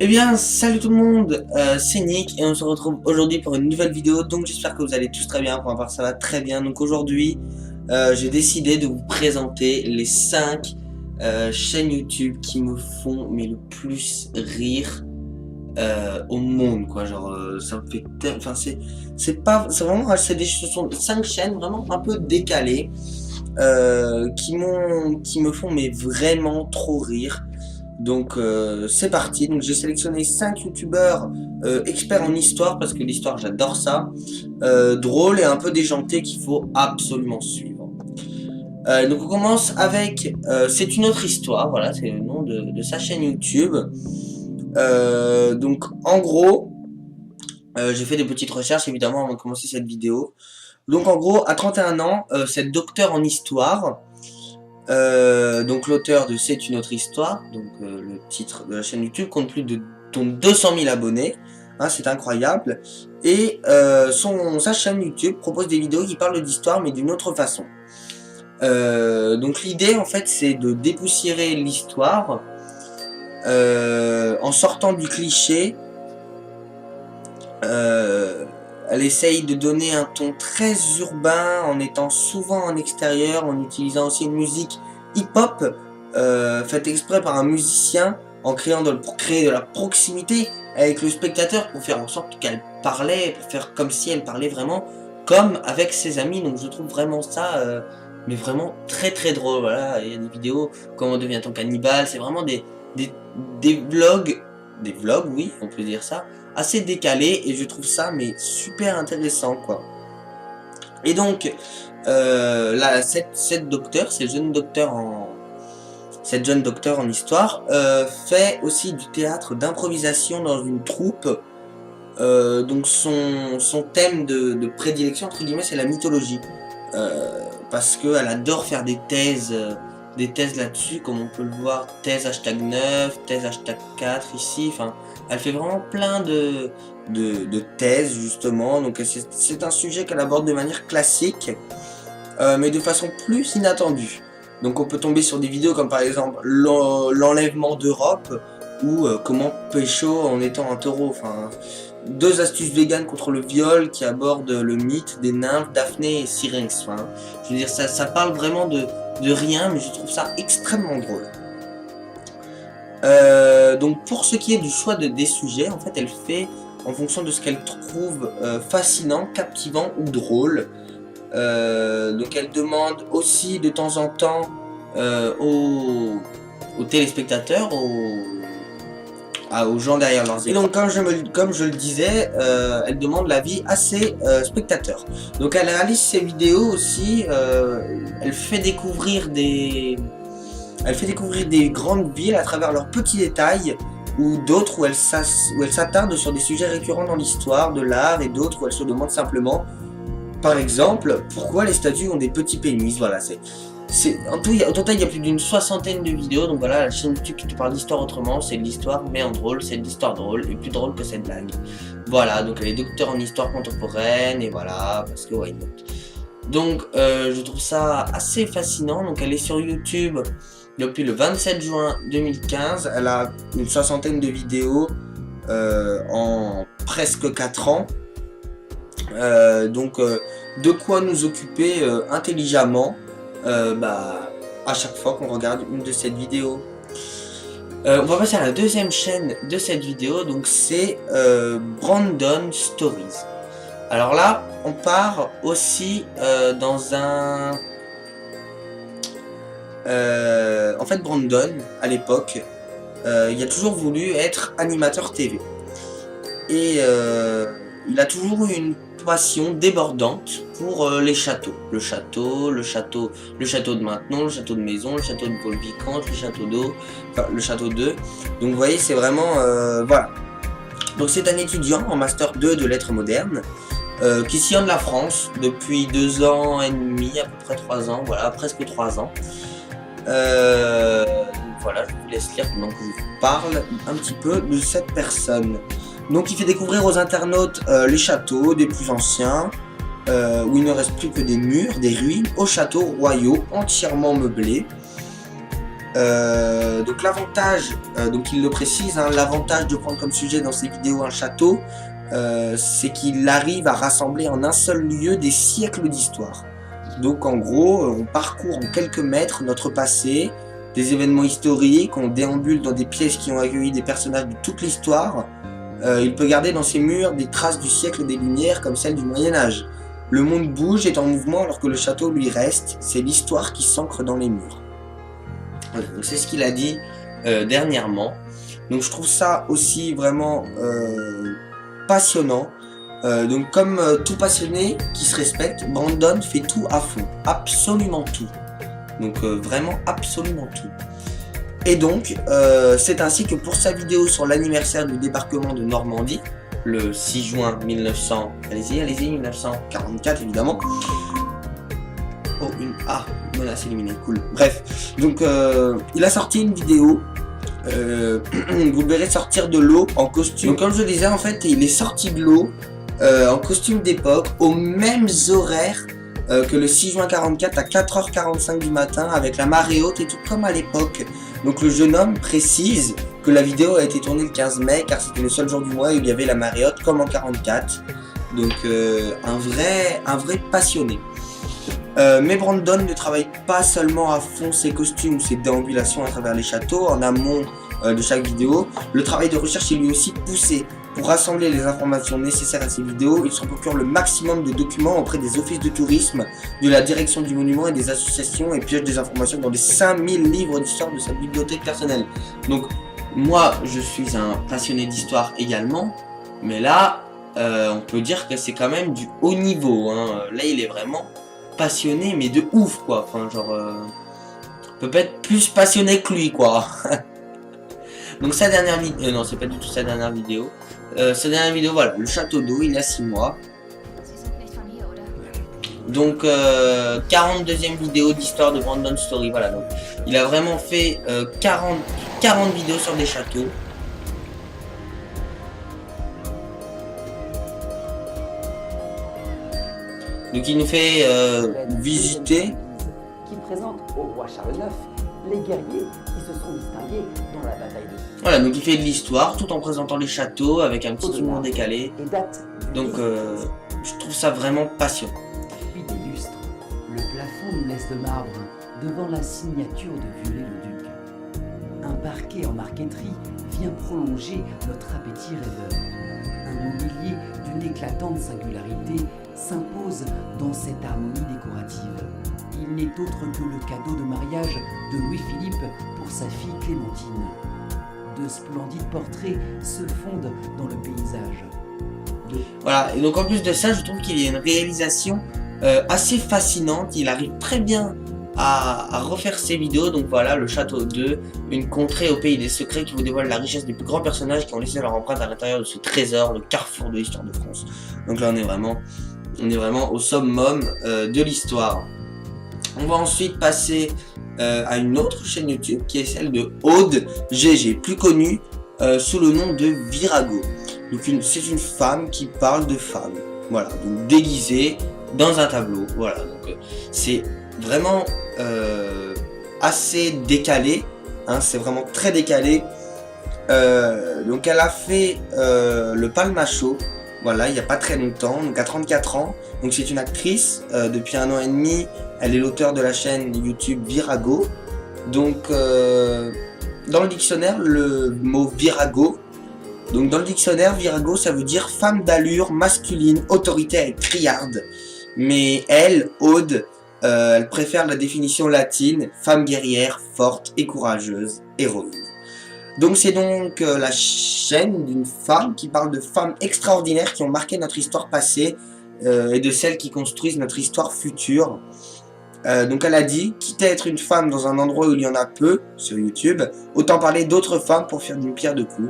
Eh bien, salut tout le monde, c'est Nick et on se retrouve aujourd'hui pour une nouvelle vidéo. Donc j'espère que vous allez tous très bien, pour ma part ça va très bien. Donc aujourd'hui, j'ai décidé de vous présenter les 5 chaînes YouTube qui me font le plus rire au monde, quoi. Genre ça me fait enfin c'est pas c'est vraiment ce sont 5 chaînes vraiment un peu décalées qui me font vraiment trop rire. Donc c'est parti. Donc j'ai sélectionné 5 youtubeurs experts en histoire, parce que l'histoire j'adore ça, drôle et un peu déjanté, qu'il faut absolument suivre. Donc on commence avec C'est une autre histoire, voilà, c'est le nom de sa chaîne YouTube. Donc en gros, j'ai fait des petites recherches évidemment avant de commencer cette vidéo. Donc en gros, à 31 ans, cette docteur en histoire, donc l'auteur de C'est une autre histoire, donc le titre de la chaîne YouTube, compte plus de 200 000 abonnés, hein, c'est incroyable. Et sa chaîne YouTube propose des vidéos qui parlent d'histoire mais d'une autre façon. Donc l'idée en fait c'est de dépoussiérer l'histoire en sortant du cliché. Elle essaye de donner un ton très urbain en étant souvent en extérieur, en utilisant aussi une musique hip-hop faite exprès par un musicien, en pour créer de la proximité avec le spectateur, pour faire en sorte qu'elle parlait, pour faire comme si elle parlait vraiment comme avec ses amis. Donc je trouve vraiment ça mais vraiment très drôle. Voilà, il y a des vidéos comment devient-on cannibale, c'est vraiment des vlogs, oui, on peut dire ça, assez décalé, et je trouve ça mais super intéressant, quoi. Et donc là, cette jeune docteur en histoire fait aussi du théâtre d'improvisation dans une troupe. Donc son thème de prédilection entre guillemets c'est la mythologie, parce qu'elle adore faire des thèses là-dessus, comme on peut le voir, thèse #9, thèse #4 ici, enfin elle fait vraiment plein de thèses justement. Donc c'est un sujet qu'elle aborde de manière classique, mais de façon plus inattendue. Donc on peut tomber sur des vidéos comme par exemple l'enlèvement d'Europe, ou comment pécho en étant un taureau, enfin 2 astuces véganes contre le viol, qui abordent le mythe des nymphes Daphné et Syrinx. Enfin, je veux dire, ça parle vraiment de rien, mais je trouve ça extrêmement drôle. Donc pour ce qui est du choix des sujets, en fait elle fait en fonction de ce qu'elle trouve fascinant, captivant ou drôle. Donc elle demande aussi de temps en temps aux téléspectateurs, aux gens derrière leurs écrans. Et donc comme je le disais, elle demande l'avis à ses spectateurs. Donc elle réalise ses vidéos aussi, elle fait découvrir des grandes villes à travers leurs petits détails, ou d'autres où elle s'attarde sur des sujets récurrents dans l'histoire, de l'art, et d'autres où elle se demande simplement, par exemple, pourquoi les statues ont des petits pénis. Voilà, au total il y a plus d'une 60aine de vidéos. Donc voilà, la chaîne YouTube qui te parle d'histoire autrement, c'est de l'histoire mais en drôle, c'est de l'histoire drôle et plus drôle que cette blague. Voilà, donc elle est docteur en histoire contemporaine, et voilà, parce que why not. Donc je trouve ça assez fascinant. Donc elle est sur YouTube depuis le 27 juin 2015, elle a une 60aine de vidéos en presque 4 ans. Donc de quoi nous occuper intelligemment à chaque fois qu'on regarde une de ces vidéos. On va passer à la deuxième chaîne de cette vidéo, donc c'est Brandon Stories. Alors là, on part aussi dans un... en fait, Brandon, à l'époque, il a toujours voulu être animateur TV. Et il a toujours eu une passion débordante pour les châteaux. Le château de Maintenon, le château de Maison, le château de Paul-Vicomte, le château d'eau, enfin le château 2. Donc vous voyez, c'est vraiment... voilà. Donc c'est un étudiant en Master 2 de lettres modernes, qui sillonne la France depuis 2 ans et demi, à peu près 3 ans, voilà, presque 3 ans. Voilà, je vous laisse lire pendant que je vous parle un petit peu de cette personne. Donc il fait découvrir aux internautes les châteaux des plus anciens, où il ne reste plus que des murs, des ruines, aux châteaux royaux entièrement meublés. Donc l'avantage, donc il le précise, hein, l'avantage de prendre comme sujet dans ses vidéos un château, c'est qu'il arrive à rassembler en un seul lieu des siècles d'histoire. Donc en gros, on parcourt en quelques mètres notre passé, des événements historiques, on déambule dans des pièces qui ont accueilli des personnages de toute l'histoire. Il peut garder dans ses murs des traces du siècle des Lumières comme celles du Moyen-Âge. Le monde bouge, est en mouvement alors que le château lui reste, c'est l'histoire qui s'ancre dans les murs. Voilà, donc c'est ce qu'il a dit dernièrement. Donc je trouve ça aussi vraiment passionnant. Donc comme tout passionné qui se respecte, Brandon fait tout à fond, absolument tout. Donc vraiment absolument tout. Et donc c'est ainsi que pour sa vidéo sur l'anniversaire du débarquement de Normandie, le 6 juin 1900, allez-y, 1944 évidemment. Oh, menace éliminée, cool. Bref, donc il a sorti une vidéo. Vous le verrez sortir de l'eau en costume. Donc comme je le disais, en fait, il est sorti de l'eau en costume d'époque, aux mêmes horaires que le 6 juin 44 à 4h45 du matin, avec la marée haute et tout comme à l'époque. Donc le jeune homme précise que la vidéo a été tournée le 15 mai car c'était le seul jour du mois où il y avait la marée haute comme en 44. Donc un vrai passionné. Mais Brandon ne travaille pas seulement à fond ses costumes, ses déambulations à travers les châteaux, en amont de chaque vidéo. Le travail de recherche est lui aussi poussé. Pour rassembler les informations nécessaires à ces vidéos, il se procure le maximum de documents auprès des offices de tourisme, de la direction du monument et des associations et pioche des informations dans les 5000 livres d'histoire de sa bibliothèque personnelle. Donc moi je suis un passionné d'histoire également, mais là on peut dire que c'est quand même du haut niveau, hein. Là il est vraiment passionné mais de ouf quoi, enfin genre peut pas être plus passionné que lui quoi. Donc sa dernière vidéo, non c'est pas du tout sa dernière vidéo, sa dernière vidéo voilà, le château d'eau il y a 6 mois. Donc 42e vidéo d'histoire de Brandon Story, voilà, donc il a vraiment fait 40 vidéos sur des châteaux. Donc il nous fait visiter. Qui présente au roi Charles IX les guerriers qui se sont distingués dans la bataille de... Voilà, donc il fait de l'histoire tout en présentant les châteaux avec un petit humour décalé. Donc je trouve ça vraiment passionnant. Puis des lustres, le plafond nous laisse de marbre devant la signature de Viollet-le-Duc. Un parquet en marqueterie vient prolonger notre appétit rêveur. Un mobilier d'une éclatante singularité s'impose dans cette harmonie décorative. Il n'est autre que le cadeau de mariage de Louis-Philippe pour sa fille Clémentine. De splendides portraits se fondent dans le paysage. Voilà, et donc en plus de ça, je trouve qu'il y a une réalisation assez fascinante. Il arrive très bien à refaire ses vidéos. Donc voilà, le château 2, une contrée au pays des secrets qui vous dévoile la richesse des plus grands personnages qui ont laissé leur empreinte à l'intérieur de ce trésor, le carrefour de l'histoire de France. Donc là, on est vraiment au summum de l'histoire. On va ensuite passer à une autre chaîne YouTube qui est celle de Aude GG, plus connue sous le nom de Virago. Donc c'est une femme qui parle de femmes, voilà, donc déguisée dans un tableau, voilà, donc c'est vraiment assez décalé, hein, c'est vraiment très décalé. Donc elle a fait le Palma Show, voilà, il n'y a pas très longtemps, donc à 34 ans, donc c'est une actrice, depuis 1 an et demi, elle est l'auteur de la chaîne YouTube Virago. Donc dans le dictionnaire, le mot Virago, donc dans le dictionnaire, Virago ça veut dire femme d'allure masculine, autoritaire et criarde. Mais elle, Aude, elle préfère la définition latine, femme guerrière, forte et courageuse, héroïne. Donc c'est donc la chaîne d'une femme qui parle de femmes extraordinaires qui ont marqué notre histoire passée et de celles qui construisent notre histoire future. Donc elle a dit, quitte à être une femme dans un endroit où il y en a peu, sur YouTube, autant parler d'autres femmes pour faire d'une pierre deux coups.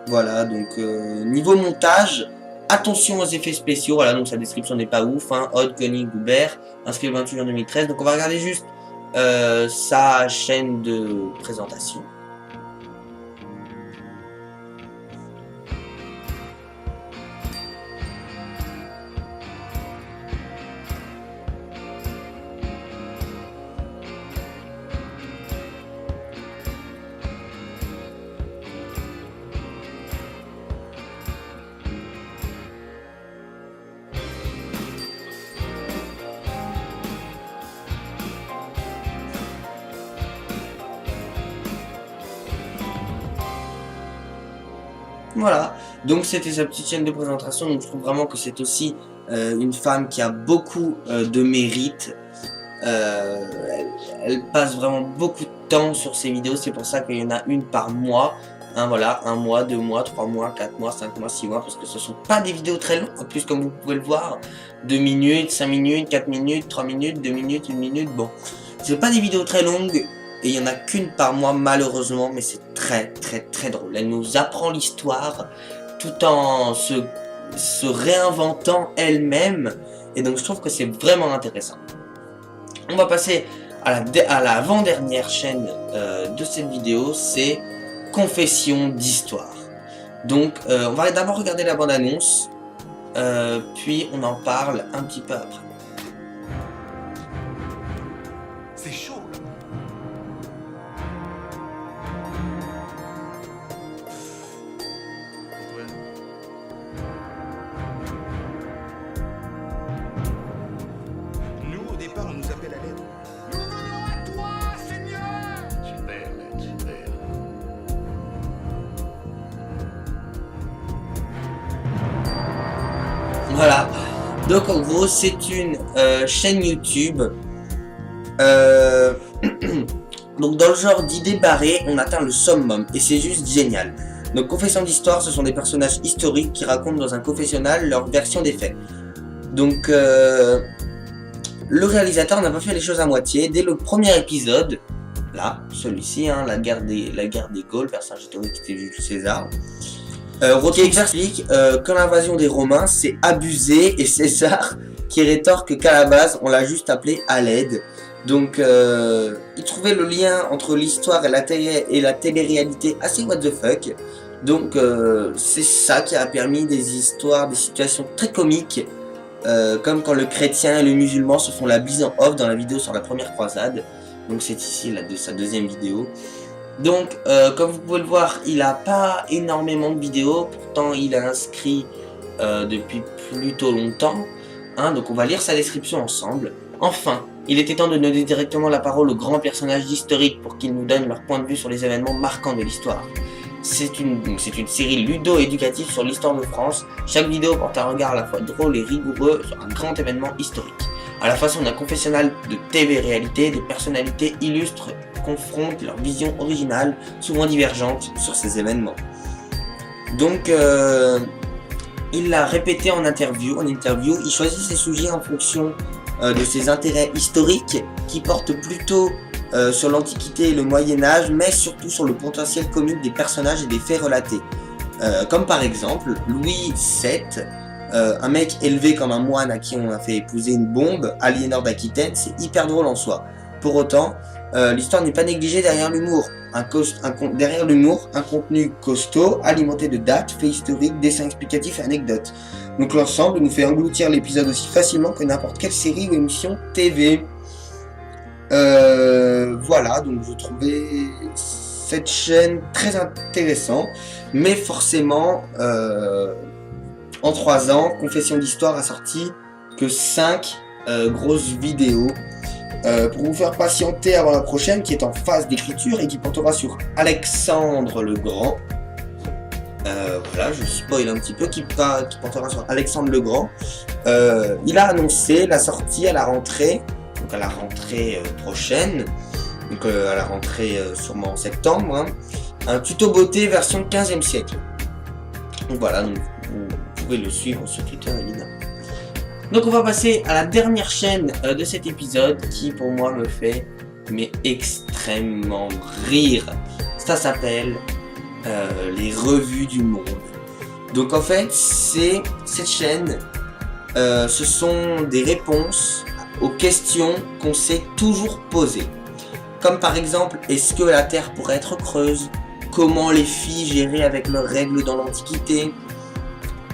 Voilà, donc niveau montage, attention aux effets spéciaux, voilà, donc sa description n'est pas ouf, hein, Aude Connie Goubert, inscrit le 28 juin 2013, donc on va regarder juste sa chaîne de présentation. Voilà, donc c'était sa petite chaîne de présentation, donc je trouve vraiment que c'est aussi une femme qui a beaucoup de mérite. Elle passe vraiment beaucoup de temps sur ses vidéos, c'est pour ça qu'il y en a une par mois. Hein, voilà, 1 mois, 2 mois, 3 mois, 4 mois, 5 mois, 6 mois, parce que ce sont pas des vidéos très longues, en plus comme vous pouvez le voir, 2 minutes, 5 minutes, 4 minutes, 3 minutes, 2 minutes, 1 minute, bon. C'est pas des vidéos très longues, et il y en a qu'une par mois malheureusement, mais c'est très drôle. Elle nous apprend l'histoire, tout en se réinventant elle-même, et donc je trouve que c'est vraiment intéressant. On va passer à l'avant-dernière chaîne de cette vidéo, c'est Confession d'histoire. Donc on va d'abord regarder la bande-annonce, puis on en parle un petit peu après. C'est chaud là. Ouais. Nous au départ on nous appelle à l'aide. Nous venons à toi, Seigneur. Super, super. Voilà, donc en gros c'est une chaîne YouTube. Donc dans le genre d'idées barrées, on atteint le summum et c'est juste génial. Donc Confession d'histoire, ce sont des personnages historiques qui racontent dans un confessionnal leur version des faits. Donc le réalisateur n'a pas fait les choses à moitié. Dès le premier épisode, là, celui-ci, hein, la guerre des Gaules, personnage historique qui était Jules César, qui explique que l'invasion des Romains c'est abusé, et César qui rétorque qu'à la base on l'a juste appelé à l'aide. Donc il trouvait le lien entre l'histoire et la télé-réalité assez what the fuck. Donc c'est ça qui a permis des histoires, des situations très comiques, comme quand le chrétien et le musulman se font la bise en off dans la vidéo sur la première croisade. Donc c'est ici sa deuxième vidéo. Donc comme vous pouvez le voir, il n'a pas énormément de vidéos, pourtant il a inscrit depuis plutôt longtemps, hein, donc on va lire sa description ensemble. Enfin, il était temps de donner directement la parole aux grands personnages historiques pour qu'ils nous donnent leur point de vue sur les événements marquants de l'histoire. C'est une série ludo-éducative sur l'histoire de France. Chaque vidéo porte un regard à la fois drôle et rigoureux sur un grand événement historique. À la façon d'un confessionnal de TV-réalité, des personnalités illustres confrontent leur vision originale, souvent divergente, sur ces événements. Donc, il l'a répété en interview, il choisit ses sujets en fonction de ses intérêts historiques, qui portent plutôt sur l'Antiquité et le Moyen-Âge, mais surtout sur le potentiel comique des personnages et des faits relatés. Comme par exemple, Louis VII, un mec élevé comme un moine à qui on a fait épouser une bombe, Aliénor d'Aquitaine, c'est hyper drôle en soi. Pour autant, l'histoire n'est pas négligée derrière l'humour. Derrière l'humour, un contenu costaud, alimenté de dates, faits historiques, dessins explicatifs et anecdotes. Donc l'ensemble nous fait engloutir l'épisode aussi facilement que n'importe quelle série ou émission TV. Voilà, donc je trouvais cette chaîne très intéressante, mais forcément, en 3 ans, Confession d'histoire a sorti que 5 grosses vidéos. Pour vous faire patienter avant la prochaine qui est en phase d'écriture et qui portera sur Alexandre le Grand. Voilà, je spoil un petit peu, qui portera sur Alexandre le Grand. Il a annoncé la sortie à la rentrée, donc à la rentrée prochaine, donc à la rentrée sûrement en septembre, hein, un tuto beauté version 15e siècle. Donc voilà, donc vous pouvez le suivre sur Twitter évidemment. Donc on va passer à la dernière chaîne de cet épisode qui pour moi me fait extrêmement rire. Ça s'appelle les revues du monde. Donc en fait cette chaîne, ce sont des réponses aux questions qu'on s'est toujours posées. Comme par exemple, est-ce que la Terre pourrait être creuse? Comment les filles géraient avec leurs règles dans l'Antiquité?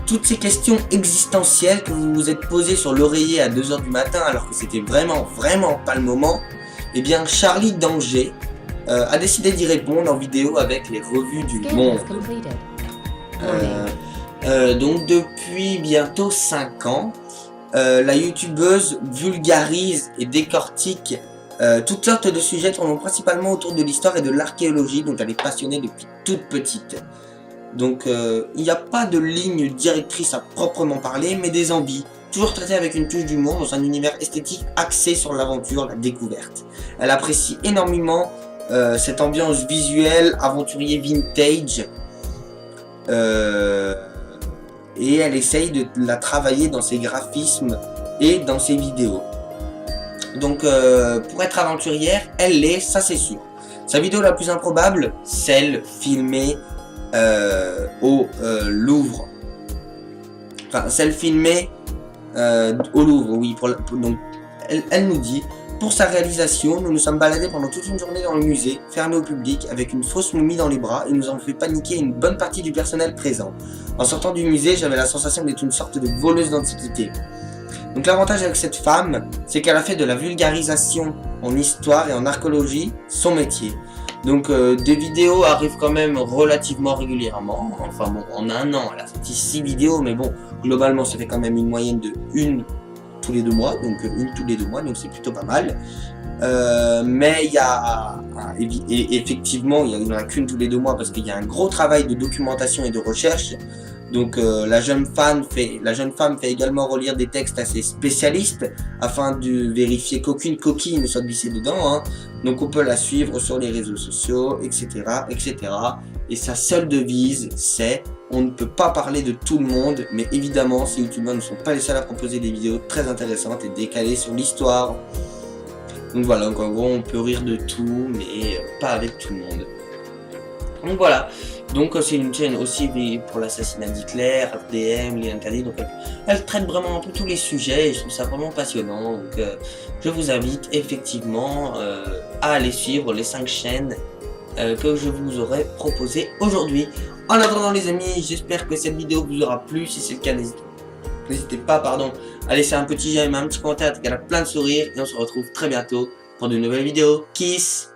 Toutes ces questions existentielles que vous vous êtes posées sur l'oreiller à 2h du matin alors que c'était vraiment pas le moment, eh bien Charlie d'Angers a décidé d'y répondre en vidéo avec les revues du monde. Donc depuis bientôt 5 ans, la youtubeuse vulgarise et décortique toutes sortes de sujets tournant principalement autour de l'histoire et de l'archéologie, dont elle est passionnée depuis toute petite. Donc il n'y a pas de ligne directrice à proprement parler, mais des envies, toujours traitées avec une touche d'humour dans un univers esthétique axé sur l'aventure, la découverte. Elle apprécie énormément cette ambiance visuelle, aventurier vintage, et elle essaye de la travailler dans ses graphismes et dans ses vidéos. Donc pour être aventurière, elle l'est, ça c'est sûr. Sa vidéo la plus improbable, celle filmée au Louvre. Enfin, celle filmée au Louvre, oui. Donc, elle nous dit, pour sa réalisation, nous nous sommes baladés pendant toute une journée dans le musée, fermé au public, avec une fausse momie dans les bras, et nous avons fait paniquer une bonne partie du personnel présent. En sortant du musée, j'avais la sensation d'être une sorte de voleuse d'antiquité. Donc l'avantage avec cette femme, c'est qu'elle a fait de la vulgarisation en histoire et en archéologie son métier. Donc des vidéos arrivent quand même relativement régulièrement. Enfin bon, en un an, elle a sorti 6 vidéos, mais bon, globalement, ça fait quand même une moyenne de une tous les 2 mois, donc une tous les 2 mois, donc c'est plutôt pas mal. Mais il y a, et effectivement, il n'y en a qu'une tous les 2 mois parce qu'il y a un gros travail de documentation et de recherche. Donc la jeune femme fait également relire des textes à ses spécialistes afin de vérifier qu'aucune coquille ne soit glissée dedans, hein. Donc on peut la suivre sur les réseaux sociaux, etc., etc. Et sa seule devise, c'est on ne peut pas parler de tout le monde, mais évidemment ces youtubeurs ne sont pas les seuls à proposer des vidéos très intéressantes et décalées sur l'histoire. Donc voilà, donc en gros on peut rire de tout, mais pas avec tout le monde. Donc voilà, donc c'est une chaîne aussi pour l'assassinat d'Hitler, FDM, l'INKD, donc elle traite vraiment un peu tous les sujets et je trouve ça vraiment passionnant. Donc je vous invite effectivement à aller suivre les 5 chaînes que je vous aurais proposées aujourd'hui. En attendant les amis, j'espère que cette vidéo vous aura plu. Si c'est le cas, n'hésitez pas à laisser un petit j'aime, un petit commentaire, à plein de sourires et on se retrouve très bientôt pour de nouvelles vidéos. Kiss!